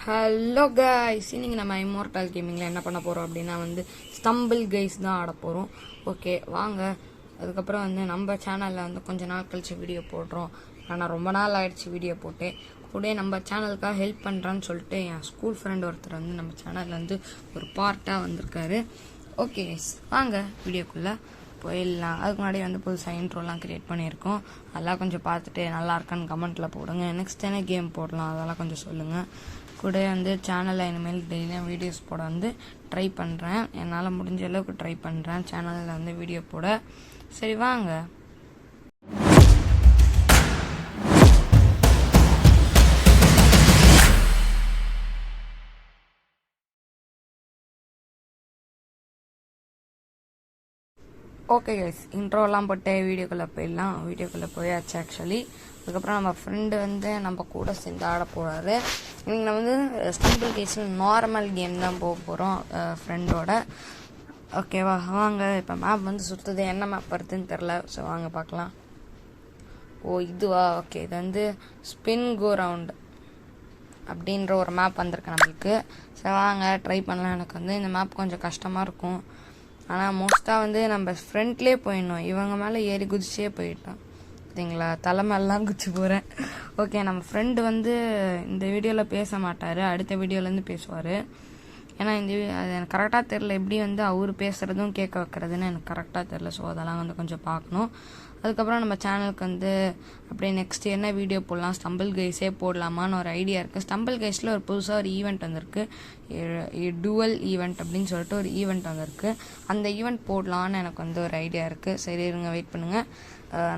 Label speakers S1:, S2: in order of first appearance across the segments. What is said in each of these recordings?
S1: Hello guys, இன்னைக்கு நம்ம immortal கேமிங்கில் என்ன பண்ண போகிறோம் அப்படின்னா ஸ்டம்பிள் கைஸ் தான் ஆட போகிறோம். ஓகே வாங்க. அதுக்கப்புறம் நம்ம சேனலில் கொஞ்ச நாள் கழிச்சு வீடியோ போடுறோம். ஆனால் ரொம்ப நாள் ஆயிடுச்சு வீடியோ போட்டு. கூட நம்ம சேனலுக்காக ஹெல்ப் பண்ணுறான்னு சொல்லிட்டு என் ஸ்கூல் ஃப்ரெண்ட் ஒருத்தர் நம்ம சேனலில் ஒரு பார்ட்டாக வந்திருக்காரு. ஓகே கைஸ், வாங்க வீடியோக்குள்ளே போயிடலாம். அதுக்கு முன்னாடி புதுசாக இன்ட்ரோலாம் க்ரியேட் பண்ணியிருக்கோம். அதெல்லாம் கொஞ்சம் பார்த்துட்டு நல்லா இருக்கான்னு கமெண்ட்டில் போடுங்க. நெக்ஸ்ட் என்ன கேம் போடலாம் அதெல்லாம் கொஞ்சம் சொல்லுங்கள். கூட சேனலில் இனிமேல் டெய்லியும் வீடியோஸ் போட ட்ரை பண்ணுறேன். என்னால் முடிஞ்ச அளவுக்கு ட்ரை பண்ணுறேன் சேனலில் வீடியோ போட. சரி வாங்க. ஓகே கைஸ், இன்ட்ரோலாம் போட்டு வீடியோக்குள்ளே போயிடலாம். வீடியோக்குள்ளே போயாச்சு ஆக்சுவலி. அதுக்கப்புறம் நம்ம ஃப்ரெண்டு நம்ம கூட சேர்ந்து ஆட போகிறாரு. இன்றைக்கி நம்ம ஸ்டம்பிள் கேஸில் நார்மல் கேம் தான் போக போகிறோம் ஃப்ரெண்டோட. ஓகேவா வாங்க. இப்போ மேப் சுற்றுது. என்ன மேப் வருதுன்னு தெரில. ஸோ வாங்க பார்க்கலாம். ஓ இதுவா? ஓகே, இது ஸ்பின் கோ ரவுண்ட் அப்படின்ற ஒரு மேப் வந்திருக்கு நம்மளுக்கு. சரி வாங்க ட்ரை பண்ணலாம். எனக்கு இந்த மேப் கொஞ்சம் கஷ்டமாக இருக்கும். ஆனால் மோஸ்ட்டாக நம்ம ஃப்ரெண்ட்லேயே போயிடணும். இவங்க மேலே ஏறி குதிச்சே போயிட்டோம் சரிங்களா. தலைமையெல்லாம் குதிச்சு போகிறேன். ஓகே, நம்ம ஃப்ரெண்டு இந்த வீடியோவில் பேச மாட்டார். அடுத்த வீடியோலேருந்து பேசுவார். ஏன்னா அது எனக்கு கரெக்டாக தெரில. எப்படி அவர் பேசுகிறதும் கேட்க வைக்கிறதுன்னு எனக்கு கரெக்டாக தெரில. ஸோ அதெல்லாம் கொஞ்சம் பார்க்கணும். அதுக்கப்புறம் நம்ம சேனலுக்கு அப்படியே நெக்ஸ்ட் என்ன வீடியோ போடலாம், ஸ்டம்பிள் கைஸே போடலாமான்னு ஒரு ஐடியா இருக்குது. ஸ்டம்பிள் கைஸில் ஒரு புதுசாக ஒரு ஈவெண்ட் வந்திருக்கு. டுவல் ஈவெண்ட் அப்படின்னு சொல்லிட்டு ஒரு ஈவெண்ட் வந்திருக்கு. அந்த ஈவெண்ட் போடலான்னு எனக்கு ஒரு ஐடியா இருக்குது. சரி இருங்க, வெயிட் பண்ணுங்கள்.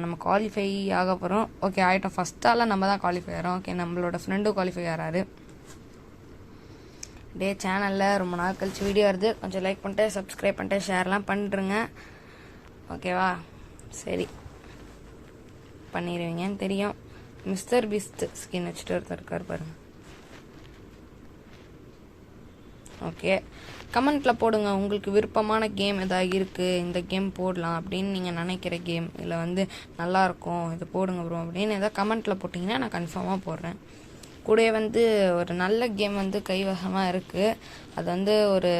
S1: நம்ம குவாலிஃபை ஆக போகிறோம். ஓகே ஆகிட்டோம். ஃபஸ்ட்டால் நம்ம தான் குவாலிஃபை ஆகிறோம். ஓகே, நம்மளோட ஃப்ரெண்டும் குவாலிஃபை ஆகிறாரு. டே சேனலில் ரொம்ப நாள் கழிச்சு வீடியோ வருது. கொஞ்சம் லைக் பண்ணிட்டு சப்ஸ்கிரைப் பண்ணிட்டு ஷேர்லாம் பண்ணிட்டுருங்க. ஓகேவா? சரி பண்ணிடுவீங்கன்னு தெரியும். மிஸ்டர் பீஸ்ட் ஸ்கின் வச்சுட்டு ஒருத்தர் இருக்கார் பாருங்க. ஓகே, கமெண்ட்டில் போடுங்க உங்களுக்கு விருப்பமான கேம் எதாவது இருக்குது, இந்த கேம் போடலாம் அப்படின்னு நீங்கள் நினைக்கிற கேம் இல்லை நல்லாயிருக்கும் இது போடுங்க ப்ரோ அப்படின்னு எதாவது கமெண்ட்டில் போட்டிங்கன்னா நான் கன்ஃபார்மாக போடுறேன். கூட ஒரு நல்ல கேம் கைவசமாக இருக்குது. அது ஒரு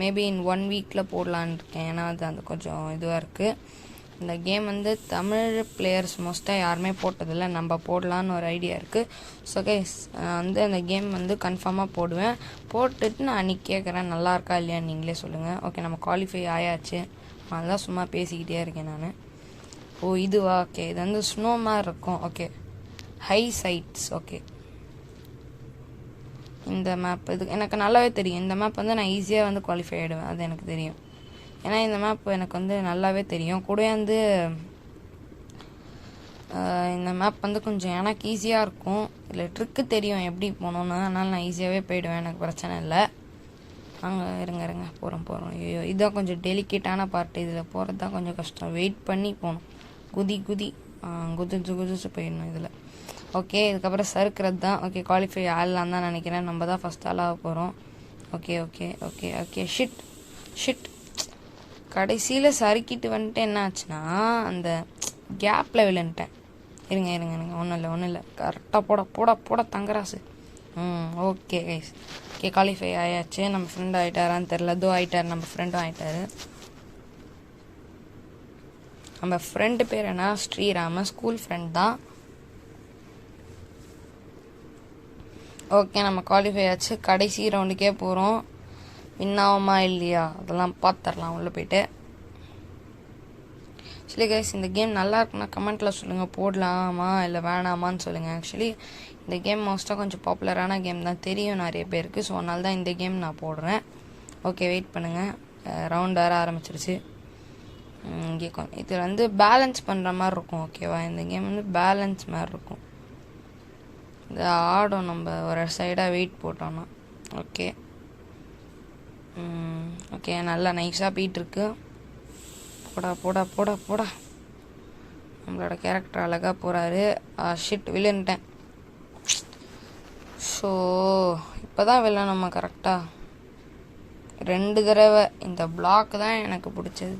S1: மேபி இன் 1 வீக்கில் போடலான்னு இருக்கேன். ஏன்னா அது கொஞ்சம் இதுவாக இருக்குது. இந்த கேம் தமிழ் பிளேயர்ஸ் மோஸ்ட்டாக யாருமே போட்டதில்லை. நம்ம போடலான்னு ஒரு ஐடியா இருக்குது. ஸோ கைஸ் அந்த கேம் கன்ஃபார்மாக போடுவேன். போட்டுட்டு நான் அன்றைக்கி கேட்குறேன் நல்லா இருக்கா இல்லையான்னு நீங்களே சொல்லுங்கள். ஓகே, நம்ம குவாலிஃபை ஆயாச்சு. அதெல்லாம் சும்மா பேசிக்கிட்டே இருக்கேன் நான். ஓ இதுவா? ஓகே, இது ஸ்னோ மாதிரி இருக்கும். Okay, high sides. ஓகே, இந்த மேப் இது எனக்கு நல்லாவே தெரியும். இந்த மேப் நான் ஈஸியாக குவாலிஃபை ஆகிடுவேன். அது எனக்கு தெரியும். ஏன்னா இந்த மேப் எனக்கு நல்லாவே தெரியும். கூட இந்த மேப் கொஞ்சம் எனக்கு ஈஸியாக இருக்கும். இதில் ட்ரிக்கு தெரியும் எப்படி போகணுன்னு. அதனால் நான் ஈஸியாகவே போயிடுவேன். எனக்கு பிரச்சனை இல்லை. அங்கே இருங்க போகிறோம். ஐயோ, இதுதான் கொஞ்சம் டெலிகேட்டான பார்ட்டு. இதில் போகிறது தான் கொஞ்சம் கஷ்டம். வெயிட் பண்ணி போகணும். குதிச்சு போயிடணும் இதில். ஓகே, இதுக்கப்புறம் சறுக்கிறது தான். ஓகே, குவாலிஃபை ஆகலாம் தான் நினைக்கிறேன். நம்ம தான் ஃபஸ்ட் ஆளாக போகிறோம். ஓகே ஷிட் கடைசியில் சறுக்கிட்டு என்ன ஆச்சுன்னா அந்த கேப்பில் விழுந்துட்டேன். இருங்க ஒன்றும் இல்லை. கரெக்டாக போட Thangarasu. Okay guys. Okay, qualify ஆயாச்சு. நம்ம ஃப்ரெண்டு ஆகிட்டாரான்னு தெரில. ஆகிட்டார். நம்ம ஃப்ரெண்டும் ஆகிட்டாரு. நம்ம ஃப்ரெண்டு பேர் என்ன? ஸ்ரீராம. ஸ்கூல் ஃப்ரெண்ட் தான். ஓகே, நம்ம குவாலிஃபை ஆச்சு. கடைசி ரவுண்டுக்கே போகிறோம். வின்னாகுமா இல்லையா அதெல்லாம் பார்த்துடலாம் உள்ளே போய்ட்டு. ஆக்சுவலி கைஸ், இந்த கேம் நல்லா இருக்குன்னா கமெண்ட்டில் சொல்லுங்கள். போடலாமா இல்லை வேணாமான்னு சொல்லுங்கள். ஆக்சுவலி இந்த கேம் மோஸ்ட்டாக கொஞ்சம் பாப்புலரான கேம் தான், தெரியும் நிறைய பேருக்கு. ஸோ அதனால தான் இந்த கேம் நான் போடுறேன். ஓகே, வெயிட் பண்ணுங்கள். ரவுண்ட் வர ஆரம்பிச்சிருச்சு. இங்கே இது பேலன்ஸ் பண்ணுற மாதிரி இருக்கும். ஓகேவா? இந்த கேம் பேலன்ஸ் மாதிரி இருக்கும். இது ஆடும். நம்ம ஒரு சைடாக வெயிட் போட்டோன்னா. ஓகே நல்லா நைஸாக போயிட்டுருக்கு. போடா நம்மளோட கேரக்டர் அழகாக போகிறாரு. ஷிட் விழுந்துட்டேன். ஸோ இப்போ தான் விழணும் நம்ம கரெக்டாக 2 தடவை. இந்த பிளாக் தான் எனக்கு பிடிச்சது.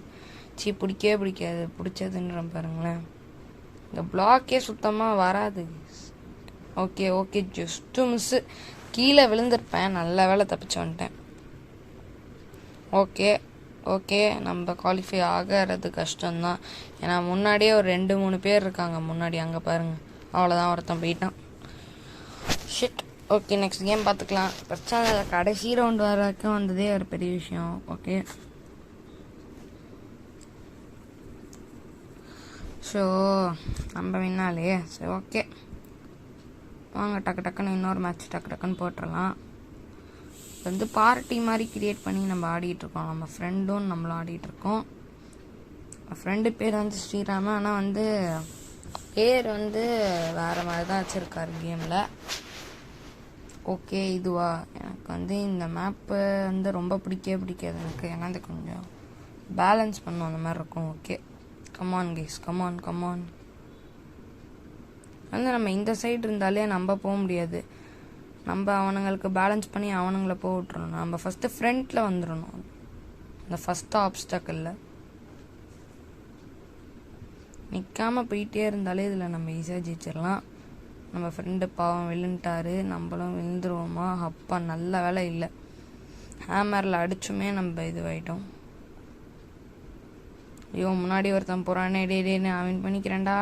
S1: பிடிக்கவே பிடிக்காது. பிடிச்சதுன்ற பாருங்களேன். இந்த பிளாக்கே சுத்தமாக வராது. Okay just miss. கீழே விழுந்திருப்பேன், நல்ல வேலை தப்பிச்சு வந்துட்டேன். ஓகே ஓகே, நம்ம குவாலிஃபை ஆகிறது கஷ்டம்தான். ஏன்னா முன்னாடியே ஒரு 2-3 பேர் இருக்காங்க முன்னாடி, அங்கே பாருங்கள். அவ்வளோதான், ஒருத்தன் போயிட்டான். ஷிட். ஓகே, நெக்ஸ்ட் கேம் பார்த்துக்கலாம். பிரச்சனை இல்லை, கடைசி ரவுண்டு வர வரைக்கும் வந்ததே ஒரு பெரிய விஷயம். ஓகே, ஸோ நம்ம வின்னாலே சரி. ஓகே வாங்க, டக்கு டக்குன்னு இன்னொரு மேட்ச் டக்கு டக்குன்னு போட்டுடலாம். வந்து பார்ட்டி மாதிரி கிரியேட் பண்ணி நம்ம ஆடிட்டுருக்கோம். நம்ம ஃப்ரெண்டும் நம்மளும் ஆடிட்டுருக்கோம். ஃப்ரெண்டு பேர் வந்து ஸ்ரீராம, ஆனால் வந்து பேர் வந்து வேறு மாதிரி தான் வச்சுருக்காரு கேமில். ஓகே, இதுவா எனக்கு வந்து இந்த மேப்பு வந்து ரொம்ப பிடிக்காது எனக்கு. ஏன்னா அது கொஞ்சம் பேலன்ஸ் பண்ணும் அந்த மாதிரி இருக்கும். Okay, come on guys, come on. வந்து நம்ம இந்த சைடு இருந்தாலே நம்ம போக முடியாது. நம்ம அவனுங்களுக்கு பேலன்ஸ் பண்ணி அவனுங்களை போக விட்டுறணும். நம்ம ஃபஸ்ட்டு ஃப்ரண்ட்டில் வந்துடணும், இந்த ஃபஸ்ட்டு ஆப்ஸ்டக்கிளில் நிற்காமல் போயிட்டே இருந்தாலே இதில் நம்ம ஈஸியாக ஜெயிச்சிடலாம். நம்ம ஃப்ரெண்டு பாவம் விழுந்துட்டாரு, நம்மளும் விழுந்துருவோமா? அப்பா நல்ல வேலை இல்லை, ஹேமரில் அடிச்சுமே நம்ம இதுவாயிட்டோம். ஐயோ முன்னாடி ஒருத்தன் போகிறானே, டே நான் வின் பண்ணிக்கிறேன்டா.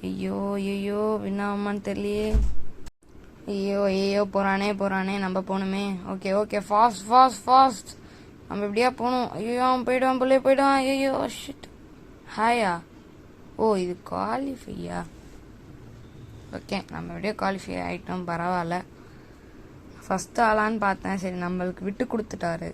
S1: ஐயோ வின்னாமான்னு தெரியலையே. ஐயோ போகிறானே, நம்ம போகணுமே. ஓகே ஃபாஸ்ட் நம்ம எப்படியா போகணும். ஐயோ அவன் போயிடுவான். ஐயோ ஷிட். ஹாயா, ஓ இது குவாலிஃபையா? ஓகே, நம்ம எப்படியோ குவாலிஃபை ஆகிட்டோம், பரவாயில்ல. ஃபஸ்ட்டு ஆளான்னு பார்த்தேன், சரி நம்மளுக்கு விட்டு கொடுத்துட்டாரு.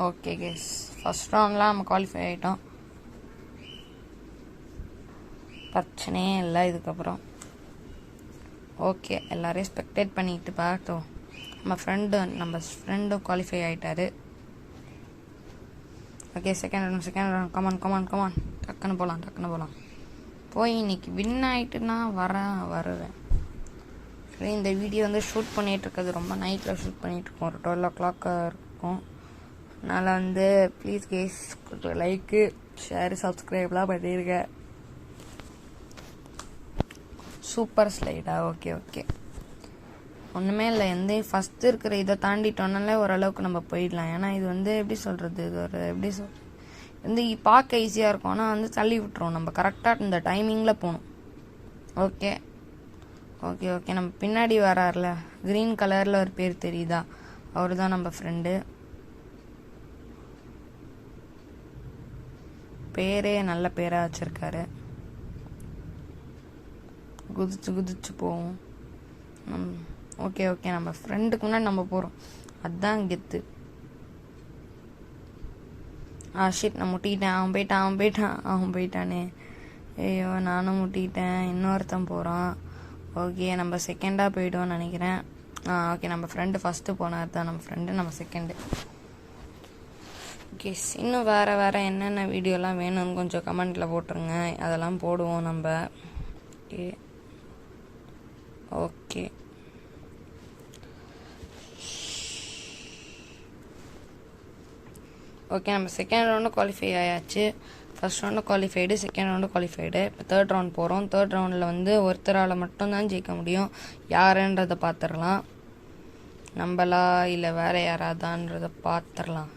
S1: ஓகே கேஸ், ஃபஸ்ட் ரவுண்ட்லாம் நம்ம குவாலிஃபை ஆகிட்டோம், பிரச்சனையே இல்லை இதுக்கப்புறம். ஓகே, எல்லோரையும் ஸ்பெக்டேட் பண்ணிட்டு பார்த்தோம். நம்ம ஃப்ரெண்டும் குவாலிஃபை ஆகிட்டாரு. Okay, second round. கமான் டக்குன்னு போகலாம். போய் இன்னைக்கு வின் ஆகிட்டுனா வருவேன். சரி, இந்த வீடியோ வந்து ஷூட் பண்ணிகிட்ருக்கிறது ரொம்ப நைட்டில் ஷூட் பண்ணிகிட்ருக்கோம், ஒரு 12 o'clock இருக்கும். அதனால் வந்து ப்ளீஸ் கேஸ் லைக்கு ஷேரு சப்ஸ்கிரைப்லாம் பண்ணியிருக்கேன். சூப்பர் ஸ்லைடா? ஓகே ஒன்றுமே இல்லை, எந்த ஃபஸ்ட்டு இருக்கிற இதை தாண்டிட்டோன்னாலே ஓரளவுக்கு நம்ம போயிடலாம். ஏன்னா இது வந்து எப்படி சொல்கிறது, இது ஒரு எப்படி வந்து பார்க்க ஈஸியாக இருக்கும், ஆனால் வந்து தள்ளி விட்டுரும். நம்ம கரெக்டாக இந்த டைமிங்கில் போகணும். ஓகே நம்ம பின்னாடி வரார்ல, க்ரீன் கலரில் ஒரு பேர் தெரியுதா, அவர் தான் நம்ம ஃப்ரெண்டு. பேரே நல்ல பேராக வச்சுருக்காரு. குதிச்சு போவோம். ஓகே நம்ம ஃப்ரெண்டுக்கு முன்னாடி நம்ம போகிறோம், அதுதான் கெத்து. ஷிட், நான் முட்டிக்கிட்டேன். அவன் போயிட்டானே. ஐயோ நானும் முட்டிக்கிட்டேன். இன்னொருத்தன் போகிறான். ஓகே, நம்ம செகண்டாக போய்டுவோம்னு நினைக்கிறேன். ஓகே, நம்ம ஃப்ரெண்டு ஃபஸ்ட்டு போனார் தான், நம்ம ஃப்ரெண்டு நம்ம செகண்டு. ஓகே, இன்னும் வேறு என்னென்ன வீடியோலாம் வேணும்னு கொஞ்சம் கமெண்ட்டில் போட்டுருங்க, அதெல்லாம் போடுவோம் நம்ம. ஓகே நம்ம செகண்ட் ரவுண்டு குவாலிஃபை ஆயாச்சு. First round qualified, second round qualified. இப்போ தேர்ட் ரவுண்ட் போகிறோம். தேர்ட் ரவுண்டில் வந்து ஒருத்தரால் மட்டும்தான் ஜெயிக்க முடியும். யாருன்றதை பார்த்துடலாம், நம்மளா இல்லை வேறு யாராதான்றதை பார்த்துடலாம்.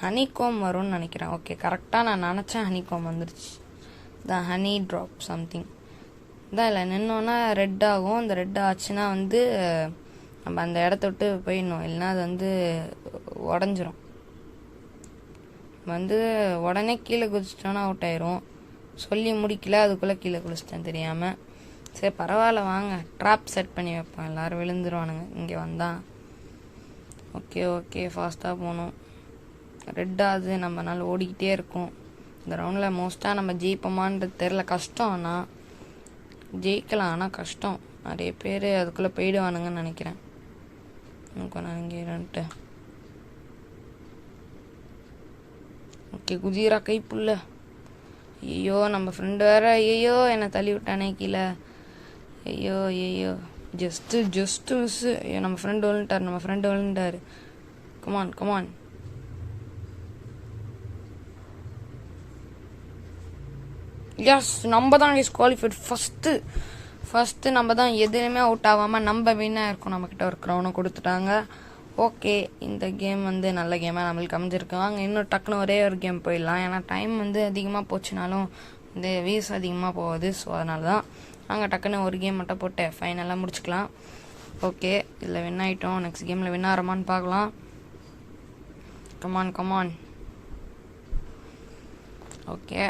S1: ஹனிகோம் வரும்னு நினைக்கிறேன். ஓகே, கரெக்டாக நான் நினச்சேன், ஹனிகோம் வந்துருச்சு. த ஹனி ட்ராப் சம்திங் தான். இல்லை நின்னோன்னா ரெட் ஆகும். அந்த ரெட் ஆச்சுன்னா வந்து நம்ம அந்த இடத்த விட்டு போயிடணும், இல்லைன்னா அது வந்து உடஞ்சிரும். வந்து உடனே கீழே குதிச்சிட்டோன்னா அவுட் ஆயிரும். சொல்லி முடிக்கல, அதுக்குள்ளே கீழே குதிச்சிட்டேன் தெரியாமல். சரி பரவாயில்ல, வாங்க ட்ராப் செட் பண்ணி வைப்போம், எல்லோரும் விழுந்துருவானுங்க இங்கே வந்தால். ஓகே ஃபாஸ்ட்டாக போகணும். ரெட்டாவது நம்மனால ஓடிக்கிட்டே இருக்கும். இந்த ரவுண்டில் மோஸ்ட்டாக நம்ம ஜெயிப்போமான்றது தெரில, கஷ்டம். ஆனால் ஜெயிக்கலாம், ஆனால் கஷ்டம். நிறைய பேர் அதுக்குள்ளே போயிடுவானுங்கன்னு நினைக்கிறேன். நான் இங்கே இருந்துட்டு ஓகே, குதிரா கைப்புள்ள. ஐயோ நம்ம ஃப்ரெண்டு வேற, ஐயோ என்னை தள்ளி விட்டானே கீழே. ஐயோ ஜஸ்ட்டு மிஸ்ஸு. ஐயோ நம்ம ஃப்ரெண்டு விழுந்துட்டார். கமான் எஸ் நம்ம தான் கைஸ் குவாலிஃபைட் ஃபஸ்ட்டு நம்ம தான் எதுலையுமே அவுட் ஆகாமல் நம்ம வின்னாக இருக்கோம். நம்மக்கிட்ட ஒரு க்ரௌனை கொடுத்துட்டாங்க. ஓகே, இந்த கேம் வந்து நல்ல கேமாக நம்மளுக்கு அமைஞ்சிருக்கு. வாங்க இன்னும் டக்குன்னு ஒரே ஒரு கேம் போயிடலாம். ஏன்னா டைம் வந்து அதிகமாக போச்சுனாலும் இந்த வியூஸ் அதிகமாக போகுது. ஸோ அதனால தான் நாங்கள் டக்குன்னு ஒரு கேம் மட்டும் போட்டு ஃபைனலாக முடிச்சுக்கலாம். ஓகே, இதில் வின் ஆகிட்டோம். நெக்ஸ்ட் கேமில் வின் ஆகிறோமான்னு பார்க்கலாம். Come on. Okay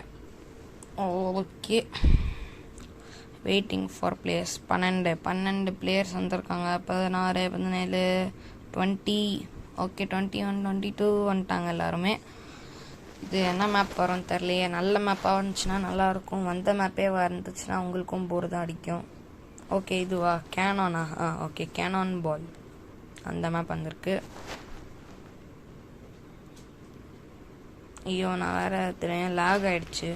S1: waiting for players. 12 players வந்திருக்காங்க. 16, 17, 20. ஓகே 21, 22 வந்துட்டாங்க எல்லாருமே. இது என்ன மேப் வரும்னு தெரியலையே. நல்ல மேப்பாக வந்துச்சுன்னா நல்லாயிருக்கும். வந்த மேப்பே வந்துச்சுன்னா உங்களுக்கும் போர் தான் அடிக்கும். ஓகே, இதுவா கேனானா? ஓகே, கேனான் பால் அந்த மேப் வந்திருக்கு. ஐயோ, நான் வேறு தெரியும் லேக் ஆகிடுச்சு.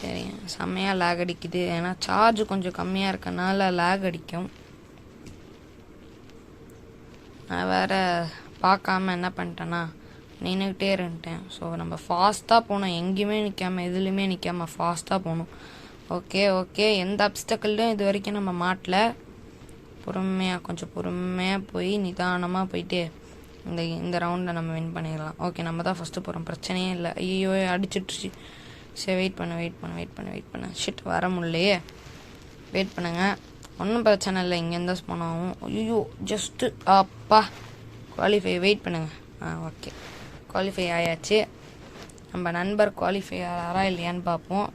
S1: தெரியும் செம்மையாக லேக் அடிக்குது. ஏன்னா சார்ஜ் கொஞ்சம் கம்மியாக இருக்கனால லேக் அடிக்கும். நான் வேறு பார்க்காம என்ன பண்ணிட்டேன்னா நின்றுக்கிட்டே இருந்துட்டேன். ஸோ நம்ம ஃபாஸ்ட்டாக போகணும். எங்கேயுமே நிற்காமல் எதுலேயுமே நிற்காமல் ஃபாஸ்ட்டாக போகணும். ஓகே எந்த அப்ஸ்டக்கிள்லையும் இது வரைக்கும் நம்ம மாட்டல. கொஞ்சம் பொறுமையாக போய் நிதானமாக போயிட்டு இந்த ரவுண்டில் நம்ம வின் பண்ணிடலாம். ஓகே, நம்ம தான் ஃபஸ்ட்டு போகிறோம். பிரச்சனையே இல்லை. ஐயோ அடிச்சிட்ருச்சு. சரி வெயிட் பண்ண ஷிட் வர முடியலையே. வெயிட் பண்ணுங்க, ஒன்றும் பிரச்சனை இல்லை. இங்கேருந்து ஸ்பான் ஆகும். ஐயோ ஜஸ்ட்டு அப்பா குவாலிஃபை. வெயிட் பண்ணுங்க. ஓகே, குவாலிஃபை ஆயாச்சு. நம்ம நண்பர் குவாலிஃபை ஆகிறா இல்லையான்னு பார்ப்போம்.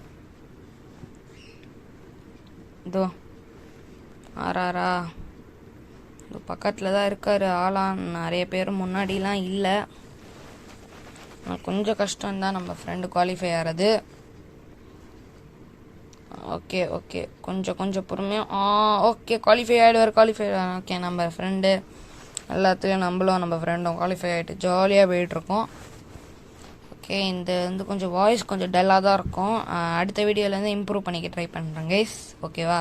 S1: இதோ ஆறாரா இதோ பக்கத்தில் தான் இருக்கார். ஆளாம் நிறைய பேர் முன்னாடிலாம் இல்லை. கொஞ்சம் கஷ்டம்தான் நம்ம ஃப்ரெண்டு குவாலிஃபை ஆகிறது. ஓகே கொஞ்சம் பொறுமையாக ஓகே குவாலிஃபை ஆகிடுவார். ஓகே, நம்ம ஃப்ரெண்டு எல்லாத்துலேயும் நம்ம ஃப்ரெண்டும் குவாலிஃபை ஆகிட்டு ஜாலியாக போயிட்டுருக்கோம். ஓகே, இந்த வந்து கொஞ்சம் வாய்ஸ் கொஞ்சம் டல்லாக தான் இருக்கும். அடுத்த வீடியோலேருந்து இம்ப்ரூவ் பண்ணிக்க ட்ரை பண்ணுறேன் கைஸ். ஓகேவா?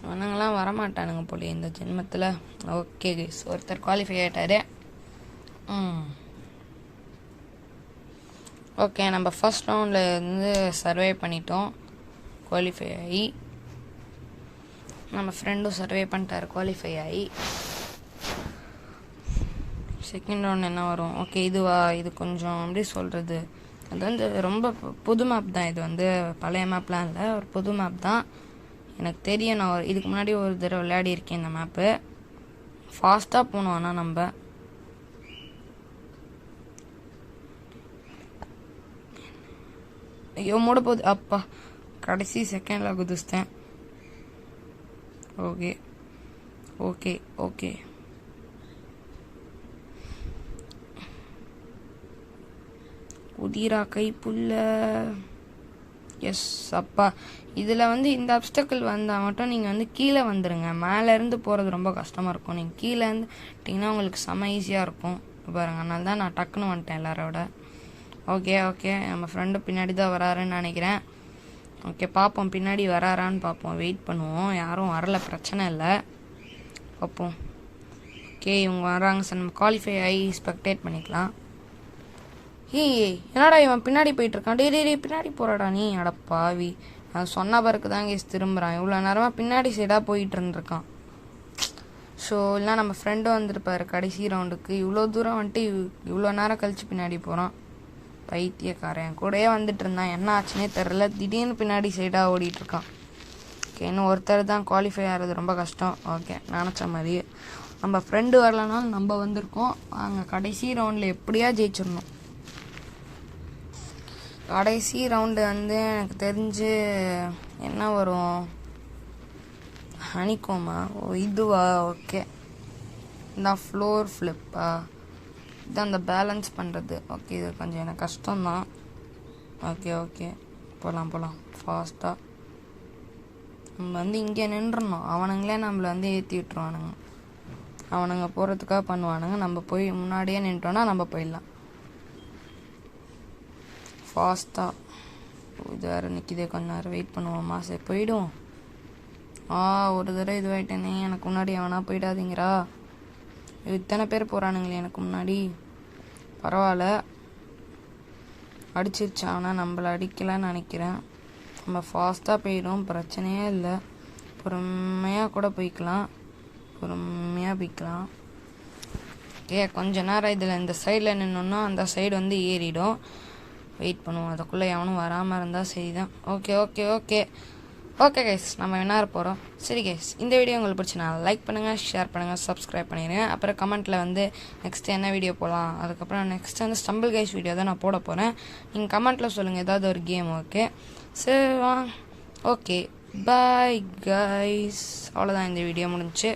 S1: அவனுங்களாம் வரமாட்டானுங்க போல இந்த ஜென்மத்தில். ஓகே கைஸ், ஒருத்தர் குவாலிஃபை ஆகிட்டாரு. ஓகே, நம்ம ஃபர்ஸ்ட் ரவுண்டில் இருந்து சர்வே பண்ணிட்டோம். குவாலிஃபை ஆகி நம்ம ஃப்ரெண்டும் சர்வே பண்ணிட்டார் குவாலிஃபை ஆகி. செகண்ட் ரவுண்ட் என்ன வரும்? ஓகே, இதுவா? இது கொஞ்சம் எப்படி சொல்கிறது, அது வந்து ரொம்ப புது மேப் தான். இது வந்து பழைய மேப்லாம் இல்லை, ஒரு புது மேப் தான். எனக்கு தெரியும், நான் இதுக்கு முன்னாடி ஒரு தடவை விளையாடி இருக்கேன் இந்த மேப்பு. ஃபாஸ்ட்டாக போகணும். ஆனால் நம்ம ஐயோ மூட போகுது. அப்பா கடைசி செகண்டில் குதிச்சிட்டேன். ஓகே குதிரா கை புல்ல. எஸ் அப்பா, இதில் வந்து இந்த அப்டக்கிள் வந்தால் மட்டும் நீங்கள் வந்து கீழே வந்துடுங்க. மேலேருந்து போகிறது ரொம்ப கஷ்டமாக இருக்கும். நீங்கள் கீழே இருந்துட்டிங்கன்னா உங்களுக்கு செம்ம ஈஸியாக இருக்கும் பாருங்க. அதனால தான் நான் டக்குன்னு வந்துட்டேன் எல்லாரோட. ஓகே நம்ம ஃப்ரெண்டு பின்னாடி தான் வராருன்னு நினைக்கிறேன். ஓகே, பார்ப்போம் பின்னாடி வராரான்னு பார்ப்போம். வெயிட் பண்ணுவோம். யாரும் வரல, பிரச்சனை இல்லை, பார்ப்போம். ஓகே, இவங்க வராங்க சார். நம்ம குவாலிஃபை ஆகி ஸ்பெக்டேட் பண்ணிக்கலாம். என்னடா இவன் பின்னாடி போயிட்டுருக்கான். டே பின்னாடி போகிறாடா நீ. அடப்பாவி, நான் சொன்ன பிறகு தான் கேஸ் திரும்புகிறான். இவ்வளோ நேரமாக பின்னாடி சைடாக போயிட்டு இருந்திருக்கான். ஸோ இல்லை நம்ம ஃப்ரெண்டு வந்துருப்பார் கடைசி ரவுண்டுக்கு. இவ்வளோ தூரம் வந்துட்டு இவ்வளோ நேரம் கழித்து பின்னாடி போகிறான். பைத்தியக்காரன் கூடயே வந்துட்டு இருந்தான். என்ன ஆச்சுன்னே தெரில. திடீர்னு பின்னாடி சைடாக ஓடிட்டுருக்கான். ஓகே, இன்னும் ஒருத்தர் தான் குவாலிஃபை ஆகிறது ரொம்ப கஷ்டம். ஓகே, நினச்ச மாதிரி நம்ம ஃப்ரெண்டு வரலனாலும் நம்ம வந்திருக்கோம். அங்கே கடைசி ரவுண்டில் எப்படியா ஜெயிச்சிடணும். கடைசி ரவுண்டு வந்து எனக்கு தெரிஞ்சு என்ன வரும், ஹனிகோமா? இதுவா? ஓகே, இந்த ஃப்ளோர் ஃப்ளிப்பா? இதுதான் அந்த பேலன்ஸ் பண்ணுறது. ஓகே, இது கொஞ்சம் எனக்கு கஷ்டம்தான். ஓகே போகலாம் ஃபாஸ்ட்டாக. நம்ம வந்து இங்கே நின்றுணும். அவனுங்களே நம்மளை வந்து ஏற்றி விட்டுருவானுங்க. அவனுங்க போகிறதுக்காக பண்ணுவானுங்க. நம்ம போய் முன்னாடியே நின்ட்டோன்னா நம்ம போயிடலாம் ஃபாஸ்ட்டாக. இது வேறு நிற்கிதே, கொஞ்ச நேரம் வெயிட் பண்ணுவோமா? சரி போயிடும். ஒரு தடவை இதுவாகிட்டேனே. எனக்கு முன்னாடி அவனா போயிடாதீங்கிறா. இத்தனை பேர் போகிறானுங்களே எனக்கு முன்னாடி. பரவாயில்ல, அடிச்சிருச்சு. ஆனால் நம்மளை அடிக்கலைன்னு நினைக்கிறேன். நம்ம ஃபாஸ்ட்டாக போயிடும், பிரச்சனையே இல்லை. பொறுமையாக கூட போய்க்கலாம். கொஞ்ச நேரம் இதில் இந்த சைடில் நின்னோன்னா அந்த சைடு வந்து ஏறிடும். வெயிட் பண்ணுவோம், அதுக்குள்ளே எவனும் வராமல் இருந்தால் சரி தான். ஓகே கைஸ், நம்ம வினார் போகிறோம். சரி கைஸ், இந்த வீடியோ உங்களுக்கு பிடிச்சினா லைக் பண்ணுங்கள், ஷேர் பண்ணுங்கள், சப்ஸ்கிரைப் பண்ணிடுங்க. அப்புறம் கமெண்ட்டில் வந்து நெக்ஸ்ட் என்ன வீடியோ போகலாம், அதுக்கப்புறம் நெக்ஸ்ட் வந்து ஸ்டம்பிள் கைஸ் வீடியோ தான் நான் போட போகிறேன். நீங்கள் கமெண்ட்டில் சொல்லுங்கள் ஏதாவது ஒரு கேம். சரி ஓகே பாய் கைஸ், அவ்வளோதான், இந்த வீடியோ முடிஞ்சுச்சு.